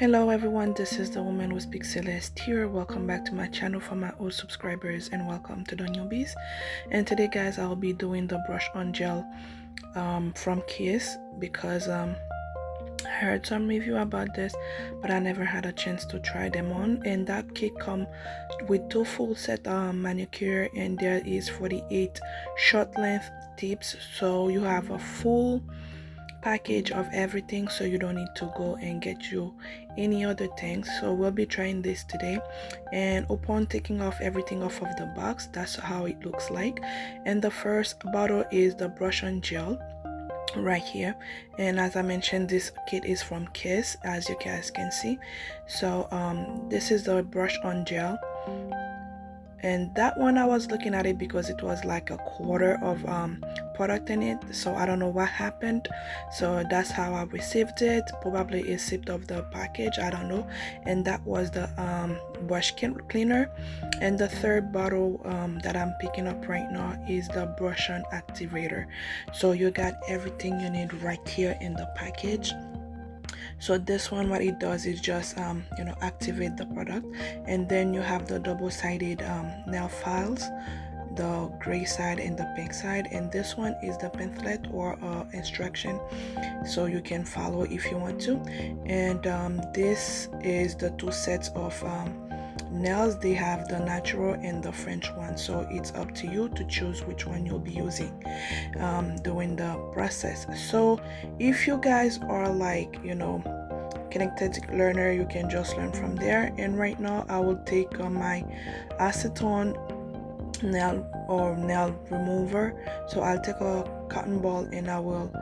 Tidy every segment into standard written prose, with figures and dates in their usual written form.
Hello everyone, this is the woman who speaks Celeste here. Welcome back to my channel for my old subscribers and welcome to the newbies. And today guys, I'll be doing the brush on gel from Kiss because I heard some review about this, but I never had a chance to try them on. And that kit come with two full set manicure, and there is 48 short length tips, so you have a full package of everything, so you don't need to go and get you any other things. So we'll be trying this today, and upon taking off everything off of the box, that's how it looks like. And the first bottle is the brush on gel right here, and as I mentioned, this kit is from Kiss, as you guys can see. So this is the brush on gel, and that one I was looking at it because it was like a quarter of product in it, so I don't know what happened. So that's how I received it. Probably it slipped off the package, I don't know. And that was the brush cleaner. And the third bottle that I'm picking up right now is the brush on activator. So you got everything you need right here in the package. So this one, what it does is just activate the product. And then you have the double-sided nail files, the gray side and the pink side. And this one is the pamphlet or instruction, so you can follow if you want to. And this is the two sets of nails. They have the natural and the French one, so it's up to you to choose which one you'll be using during the process. So if you guys are like connected learner, you can just learn from there. And right now I will take my acetone nail remover. So I'll take a cotton ball and I will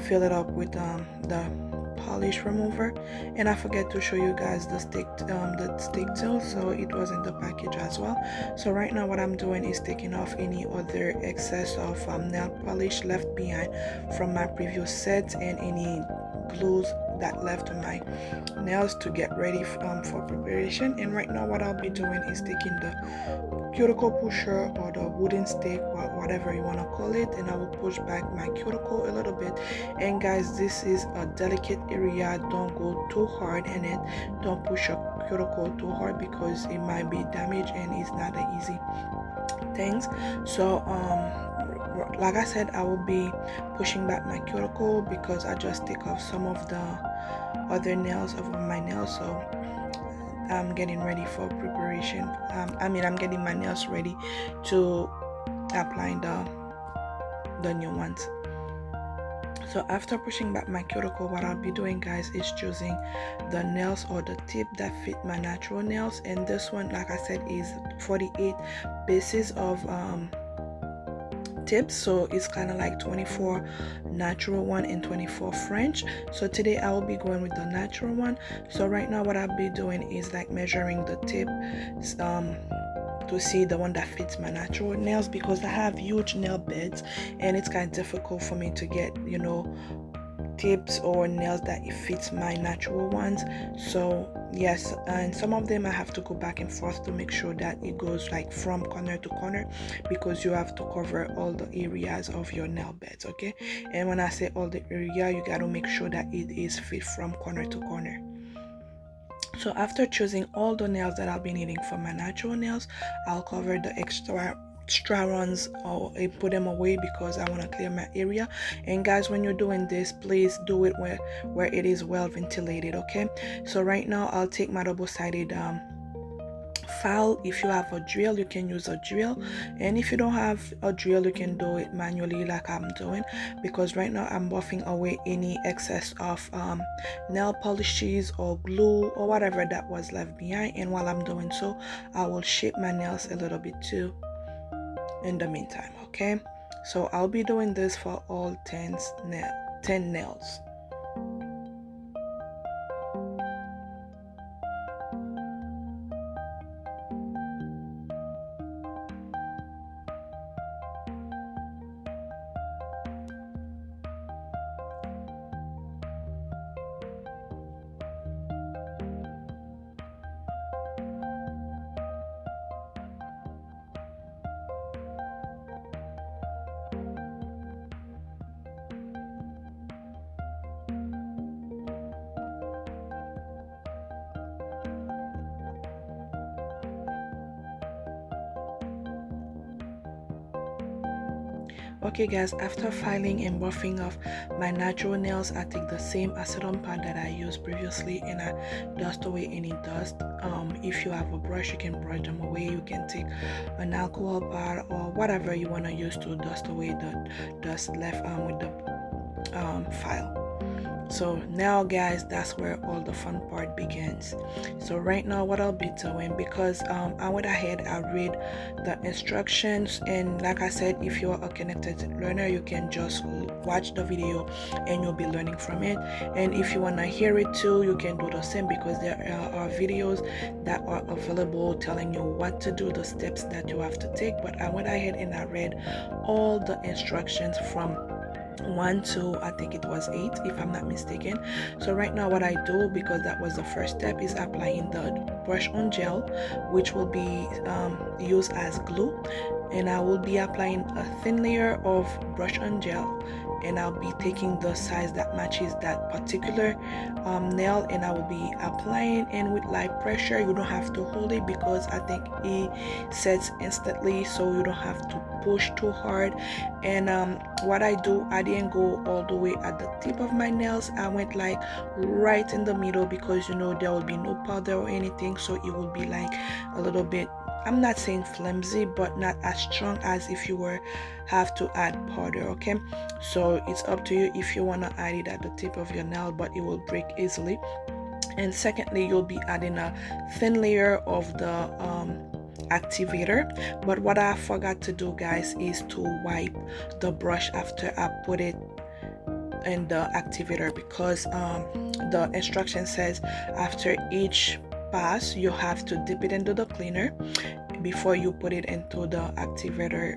fill it up with the polish remover. And I forget to show you guys the stick tool, so it was in the package as well. So right now what I'm doing is taking off any other excess of nail polish left behind from my previous set, and any glues that left on my nails to get ready for preparation. And right now what I'll be doing is taking the cuticle pusher or the wooden stick, whatever you want to call it, and I will push back my cuticle a little bit. And guys, this is a delicate area, don't go too hard in it, don't push your cuticle too hard because it might be damaged and it's not an easy things. So like I said, I will be pushing back my cuticle because I just take off some of the other nails of my nails. So I'm getting ready for preparation. I'm getting my nails ready to apply the new ones. So after pushing back my cuticle, what I'll be doing guys is choosing the nails or the tip that fit my natural nails. And this one, like I said, is 48 pieces of tips, so it's kind of like 24 natural one and 24 French. So today I will be going with the natural one. So right now what I'll be doing is like measuring the tip to see the one that fits my natural nails, because I have huge nail beds and it's kind of difficult for me to get tips or nails that it fits my natural ones. So yes, and some of them I have to go back and forth to make sure that it goes like from corner to corner, because you have to cover all the areas of your nail beds, okay? And when I say all the area, you got to make sure that it is fit from corner to corner. So after choosing all the nails that I'll be needing for my natural nails, I'll cover the extra ones or put them away because I want to clear my area. And guys, when you're doing this, please do it where it is well ventilated, okay? So right now I'll take my double-sided file. If you have a drill, you can use a drill, and if you don't have a drill, you can do it manually like I'm doing, because right now I'm buffing away any excess of nail polishes or glue or whatever that was left behind. And while I'm doing so, I will shape my nails a little bit too in the meantime, okay? So I'll be doing this for all 10 nails. Okay guys, after filing and buffing off my natural nails, I take the same acetone pad that I used previously and I dust away any dust. If you have a brush, you can brush them away. You can take an alcohol pad or whatever you want to use to dust away the dust left with the file. So now guys, that's where all the fun part begins. So right now what I'll be doing, because I went ahead, I read the instructions, and like I said, if you're a connected learner, you can just watch the video and you'll be learning from it. And if you want to hear it too, you can do the same, because there are videos that are available telling you what to do, the steps that you have to take. But I went ahead and I read all the instructions from 1 to I think it was 8 if I'm not mistaken. So right now what I do, because that was the first step, is applying the brush on gel, which will be used as glue, and I will be applying a thin layer of brush on gel, and I'll be taking the size that matches that particular nail, and I will be applying in with light pressure. You don't have to hold it because I think it sets instantly, so you don't have to push too hard. And what I do, I didn't go all the way at the tip of my nails. I went like right in the middle, because you know there will be no powder or anything, so it will be like a little bit, I'm not saying flimsy, but not as strong as if you were have to add powder. Okay, so it's up to you if you want to add it at the tip of your nail, but it will break easily. And secondly, you'll be adding a thin layer of the activator. But what I forgot to do guys is to wipe the brush after I put it in the activator, because the instruction says after each pass you have to dip it into the cleaner before you put it into the activator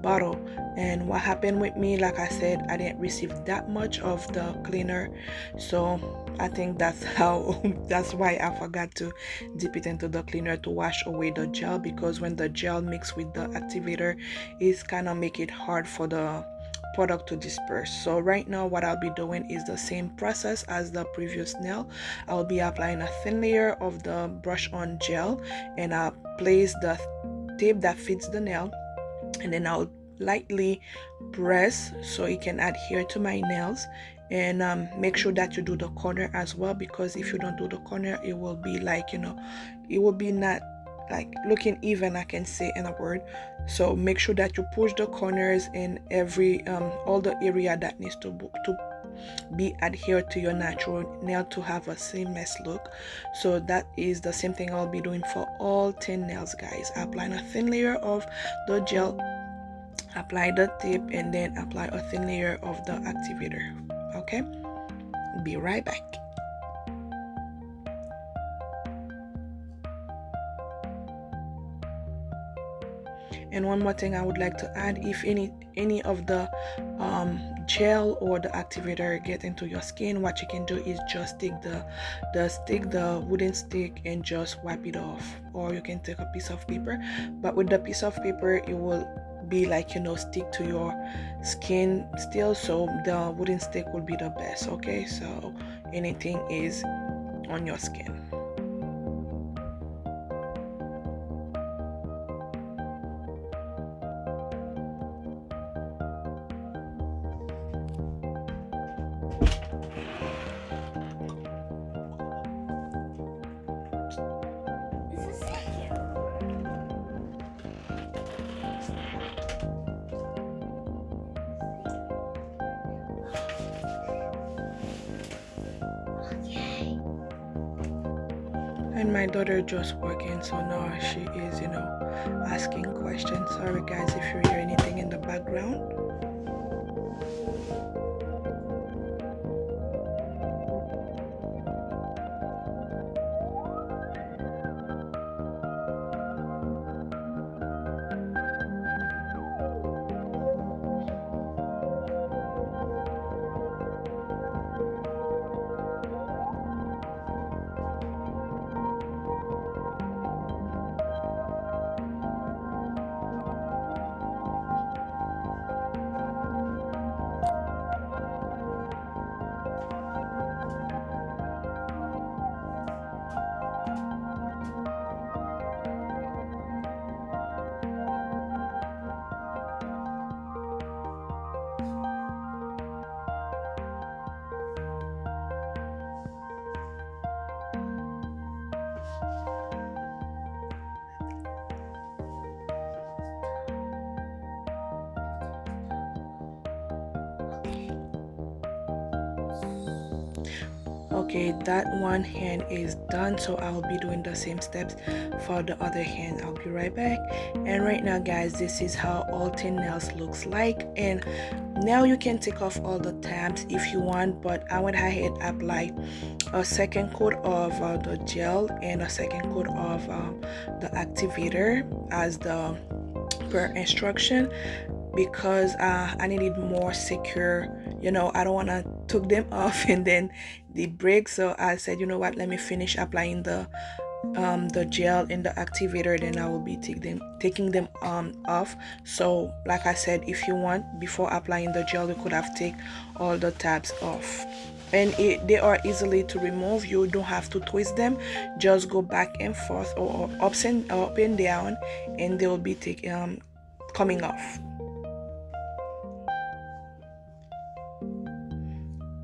bottle. And what happened with me, like I said, I didn't receive that much of the cleaner, so I think that's how that's why I forgot to dip it into the cleaner to wash away the gel, because when the gel mixed with the activator, it's kind of make it hard for the product to disperse. So right now what I'll be doing is the same process as the previous nail. I'll be applying a thin layer of the brush on gel, and I'll place the tape that fits the nail, and then I'll lightly press so it can adhere to my nails. And make sure that you do the corner as well, because if you don't do the corner, it will be like, you know, it will be not like looking even, I can say in a word. So make sure that you push the corners in every all the area that needs to be adhered to your natural nail to have a seamless look. So that is the same thing I'll be doing for all 10 nails guys. Applying a thin layer of the gel, apply the tip, and then apply a thin layer of the activator. Okay, be right back. And one more thing I would like to add, if any of the gel or the activator get into your skin, what you can do is just take the wooden stick and just wipe it off, or you can take a piece of paper. But with the piece of paper, it will be like, you know, stick to your skin still, so the wooden stick will be the best. Okay, so anything is on your skin. And my daughter just working, so now she is, you know, asking questions. Sorry guys if you hear anything in the background. Okay, that one hand is done, so I'll be doing the same steps for the other hand. I'll be right back. And right now guys, this is how all 10 nails looks like. And now you can take off all the tabs if you want, but I went ahead apply a second coat of the gel and a second coat of the activator as the per instruction, because I needed more secure. You know, I don't want to took them off and then they break, so I said, you know what, let me finish applying the gel and the activator, then I will be taking them off. So like I said, if you want, before applying the gel, you could have take all the tabs off, and they are easily to remove. You don't have to twist them, just go back and forth or up and down, and they will be coming off.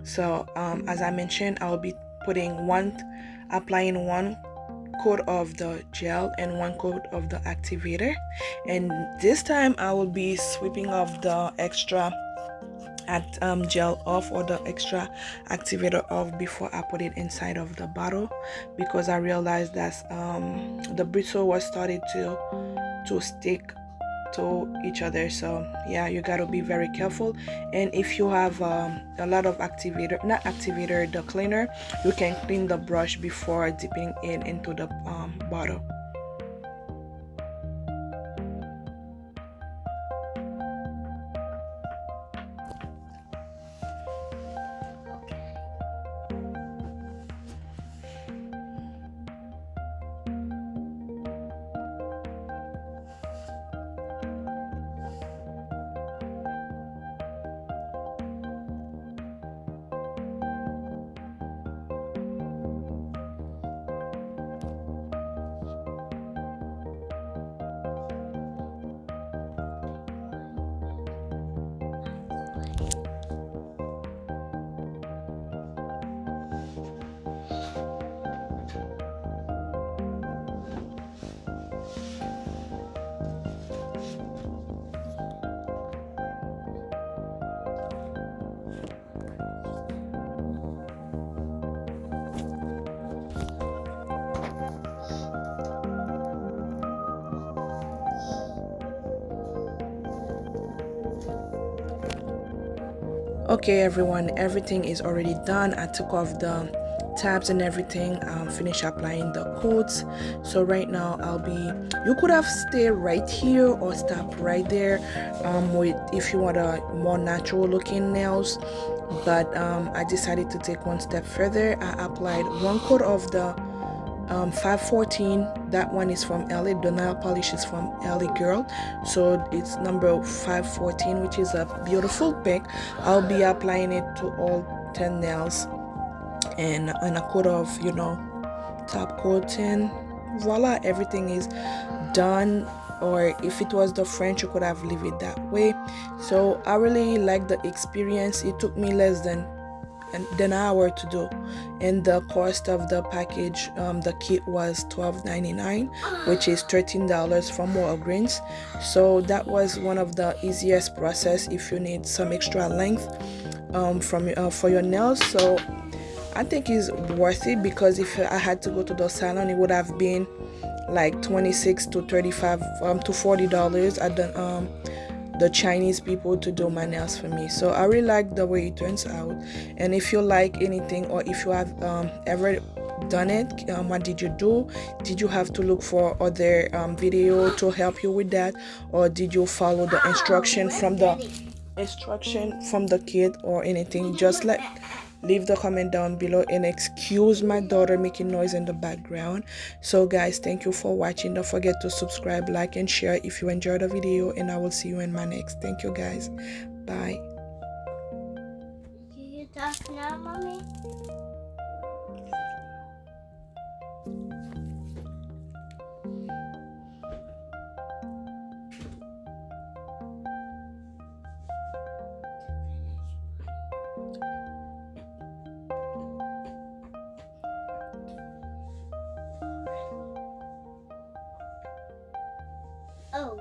So as I mentioned, I'll be applying one coat of the gel and one coat of the activator, and this time I will be sweeping off the extra gel off, or the extra activator off, before I put it inside of the bottle, because I realized that the bristle was started to stick to each other. So yeah, you got to be very careful. And if you have a lot of the cleaner, you can clean the brush before dipping it into the bottle. Okay everyone, everything is already done. I took off the tabs and everything, finish applying the coats. So right now you could have stayed right here or stop right there with if you want a more natural looking nails, but I decided to take one step further. I applied one coat of the 514. That one is from LA. The nail polish is from LA Girl, so it's number 514, which is a beautiful pink. I'll be applying it to all 10 nails, and a coat of, you know, top coat, and voila, everything is done. Or if it was the French, you could have leave it that way. So I really like the experience. It took me less than an hour to do, and the cost of the package, the kit was $12.99, which is $13 from Walgreens. So that was one of the easiest process if you need some extra length for your nails. So I think it's worth it, because if I had to go to the salon, it would have been like $26 to $35 to $40 at the Chinese people to do my nails for me. So I really like the way it turns out. And if you like anything, or if you have ever done it, what did you do? Did you have to look for other video to help you with that, or did you follow the instruction from the kit or anything? Just leave the comment down below, and excuse my daughter making noise in the background. So guys, thank you for watching. Don't forget to subscribe, like, and share if you enjoyed the video, and I will see you in my next. Thank you guys. Bye. Can you talk now, mommy? Oh.